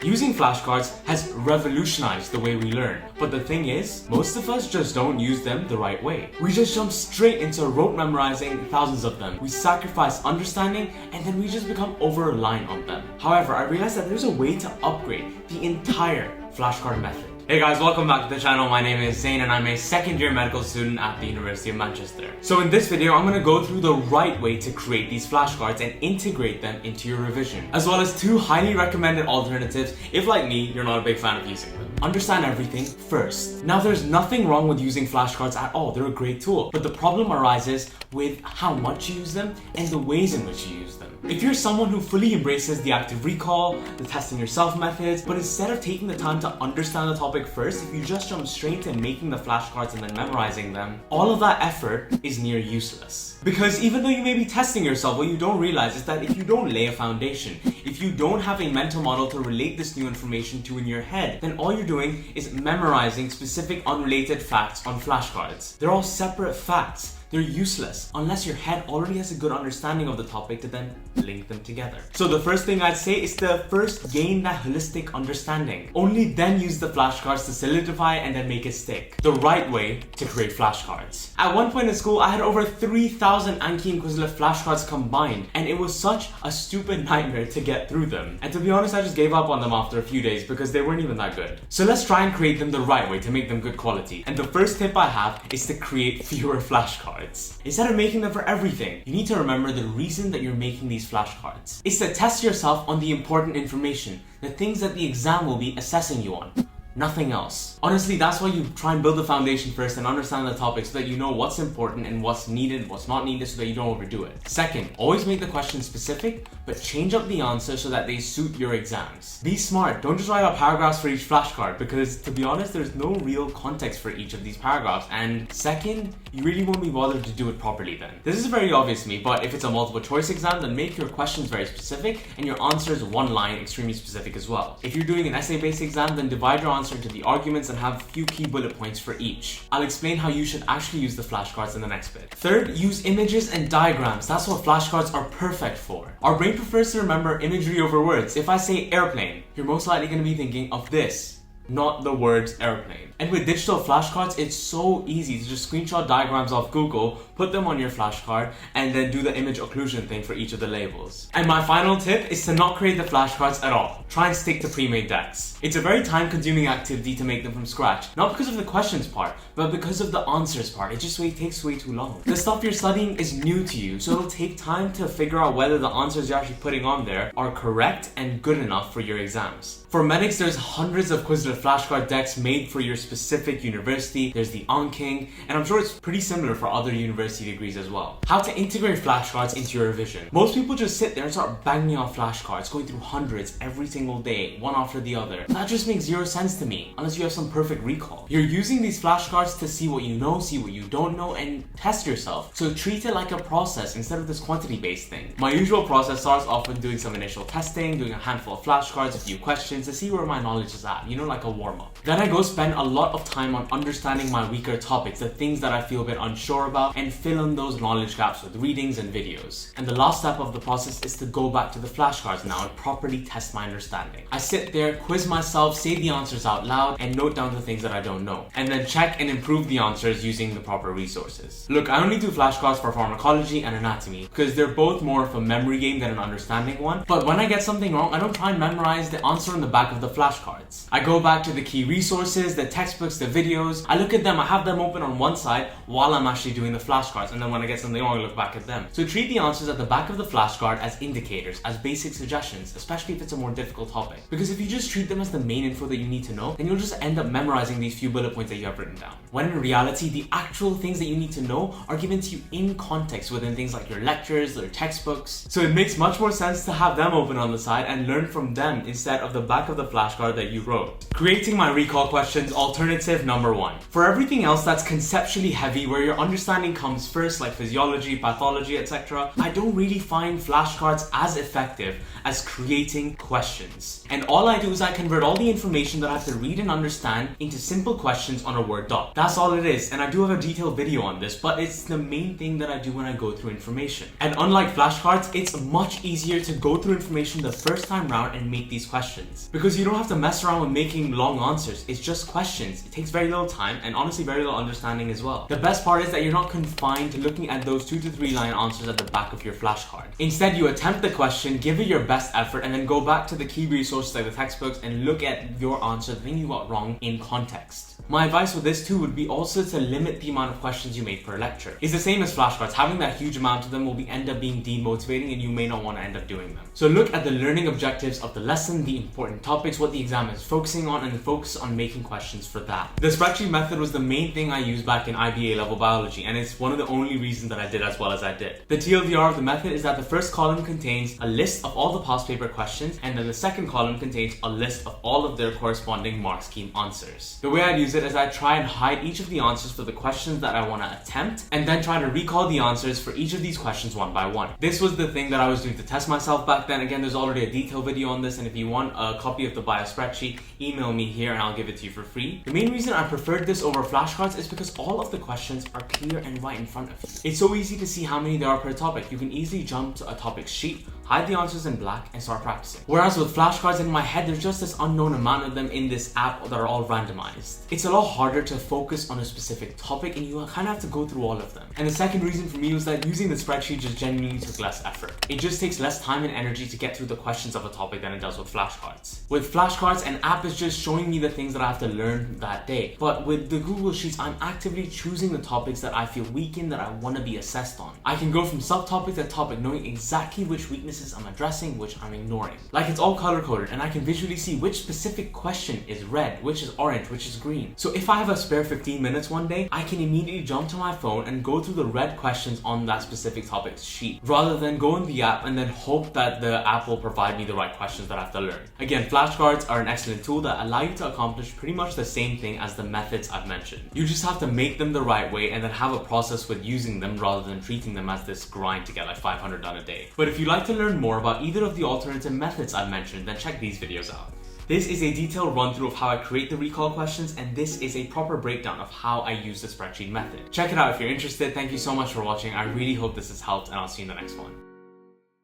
Using flashcards has revolutionized the way we learn, but the thing is, most of us just don't use them the right way. We just jump straight into rote memorizing thousands of them. We sacrifice understanding and then we just become over-reliant on them. However, I realized that there's a way to upgrade the entire flashcard method. Hey guys, welcome back to the channel. My name is Zain and I'm a second year medical student at the University of Manchester. So in this video, I'm going to go through the right way to create these flashcards and integrate them into your revision, as well as two highly recommended alternatives if, like me, you're not a big fan of using them. Understand everything first. Now, there's nothing wrong with using flashcards at all. They're a great tool, but the problem arises with how much you use them and the ways in which you use them. If you're someone who fully embraces the active recall, the testing yourself methods, but instead of taking the time to understand the topic first, if you just jump straight to making the flashcards and then memorizing them, all of that effort is near useless. Because even though you may be testing yourself, what you don't realize is that if you don't lay a foundation, if you don't have a mental model to relate this new information to in your head, then all you're doing is memorizing specific unrelated facts on flashcards. They're all separate facts. They're useless unless your head already has a good understanding of the topic to then link them together. So the first thing I'd say is to first gain that holistic understanding. Only then use the flashcards to solidify and then make it stick. The right way to create flashcards. At one point in school, I had over 3,000 Anki and Quizlet flashcards combined, and it was such a stupid nightmare to get through them. And to be honest, I just gave up on them after a few days because they weren't even that good. So let's try and create them the right way to make them good quality. And the first tip I have is to create fewer flashcards. Instead of making them for everything, you need to remember the reason that you're making these flashcards. It's to test yourself on the important information, the things that the exam will be assessing you on. Nothing else. Honestly, that's why you try and build the foundation first and understand the topic so that you know what's important and what's needed, what's not needed, so that you don't overdo it. Second, always make the question specific, but change up the answer so that they suit your exams. Be smart. Don't just write out paragraphs for each flashcard because, to be honest, there's no real context for each of these paragraphs. And second, you really won't be bothered to do it properly then. This is very obvious to me, but if it's a multiple choice exam, then make your questions very specific and your answers one line extremely specific as well. If you're doing an essay-based exam, then divide your answer into the arguments and have a few key bullet points for each. I'll explain how you should actually use the flashcards in the next bit. Third, use images and diagrams. That's what flashcards are perfect for. Our brain prefers to remember imagery over words. If I say airplane, you're most likely going to be thinking of this, not the words airplane. And with digital flashcards, it's so easy to just screenshot diagrams off Google, put them on your flashcard, and then do the image occlusion thing for each of the labels. And my final tip is to not create the flashcards at all. Try and stick to pre-made decks. It's a very time-consuming activity to make them from scratch. Not because of the questions part, but because of the answers part. It just takes way too long. The stuff you're studying is new to you, so it'll take time to figure out whether the answers you're actually putting on there are correct and good enough for your exams. For medics, there's hundreds of Quizlet flashcard decks made for your specific university. There's the Onking, and I'm sure it's pretty similar for other university degrees as well. How to integrate flashcards into your revision. Most people just sit there and start banging out flashcards, going through hundreds every single day, one after the other. That just makes zero sense to me, unless you have some perfect recall. You're using these flashcards to see what you know, see what you don't know, and test yourself. So treat it like a process instead of this quantity-based thing. My usual process starts off with doing some initial testing, doing a handful of flashcards, a few questions, to see where my knowledge is at, like a warm-up. Then I go spend a lot of time on understanding my weaker topics, the things that I feel a bit unsure about, and fill in those knowledge gaps with readings and videos. And the last step of the process is to go back to the flashcards now and properly test my understanding. I sit there, quiz myself, say the answers out loud, and note down the things that I don't know. And then check and improve the answers using the proper resources. Look, I only do flashcards for pharmacology and anatomy because they're both more of a memory game than an understanding one. But when I get something wrong, I don't try and memorize the answer in the back of the flashcards. I go back to the key resources, the textbooks, the videos. I look at them, I have them open on one side while I'm actually doing the flashcards, and then when I get something wrong, I look back at them. So treat the answers at the back of the flashcard as indicators, as basic suggestions, especially if it's a more difficult topic. Because if you just treat them as the main info that you need to know, then you'll just end up memorizing these few bullet points that you have written down. When in reality, the actual things that you need to know are given to you in context within things like your lectures or textbooks. So it makes much more sense to have them open on the side and learn from them instead of the back of the flashcard that you wrote. Creating my recall questions, alternative number 1. For everything else that's conceptually heavy, where your understanding comes first, like physiology, pathology, etc., I don't really find flashcards as effective as creating questions. And all I do is I convert all the information that I have to read and understand into simple questions on a Word doc. That's all it is, and I do have a detailed video on this, but it's the main thing that I do when I go through information. And unlike flashcards, it's much easier to go through information the first time round and make these questions. Because you don't have to mess around with making long answers. It's just questions. It takes very little time and honestly very little understanding as well. The best part is that you're not confined to looking at those 2 to 3 line answers at the back of your flashcard. Instead, you attempt the question, give it your best effort, and then go back to the key resources like the textbooks and look at your answer, the thing you got wrong, in context. My advice with this too would be also to limit the amount of questions you make per lecture. It's the same as flashcards. Having that huge amount of them will end up being demotivating and you may not want to end up doing them. So look at the learning objectives of the lesson, the important topics, what the exam is focusing on, and then focus on making questions for that. The spreadsheet method was the main thing I used back in IB A-level biology, and it's one of the only reasons that I did as well as I did. The TLDR of the method is that the first column contains a list of all the past paper questions, and then the second column contains a list of all of their corresponding mark scheme answers. The way I'd use it is I try and hide each of the answers for the questions that I want to attempt, and then try to recall the answers for each of these questions one by one. This was the thing that I was doing to test myself back then. Again, there's already a detailed video on this, and if you want a copy of the bio spreadsheet, email me here and I'll give it to you for free. The main reason I preferred this over flashcards is because all of the questions are clear and right in front of you. It's so easy to see how many there are per topic. You can easily jump to a topic sheet, hide the answers in black, and start practicing. Whereas with flashcards in my head, there's just this unknown amount of them in this app that are all randomized. It's a lot harder to focus on a specific topic and you kind of have to go through all of them. And the second reason for me was that using the spreadsheet just genuinely took less effort. It just takes less time and energy to get through the questions of a topic than it does with flashcards. With flashcards, an app is just showing me the things that I have to learn that day. But with the Google Sheets, I'm actively choosing the topics that I feel weak in, that I want to be assessed on. I can go from subtopic to topic knowing exactly which weaknesses I'm addressing, which I'm ignoring. Like, it's all color coded and I can visually see which specific question is red, which is orange, which is green. So if I have a spare 15 minutes one day, I can immediately jump to my phone and go through the red questions on that specific topic sheet, rather than go in the app and then hope that the app will provide me the right questions that I have to learn. Again, flashcards are an excellent tool that allow you to accomplish pretty much the same thing as the methods I've mentioned. You just have to make them the right way and then have a process with using them rather than treating them as this grind to get like 500 done a day. But if you'd like to learn more about either of the alternative methods I've mentioned, then check these videos out. This is a detailed run through of how I create the recall questions, and this is a proper breakdown of how I use the spreadsheet method. Check it out if you're interested. Thank you so much for watching. I really hope this has helped, and I'll see you in the next one.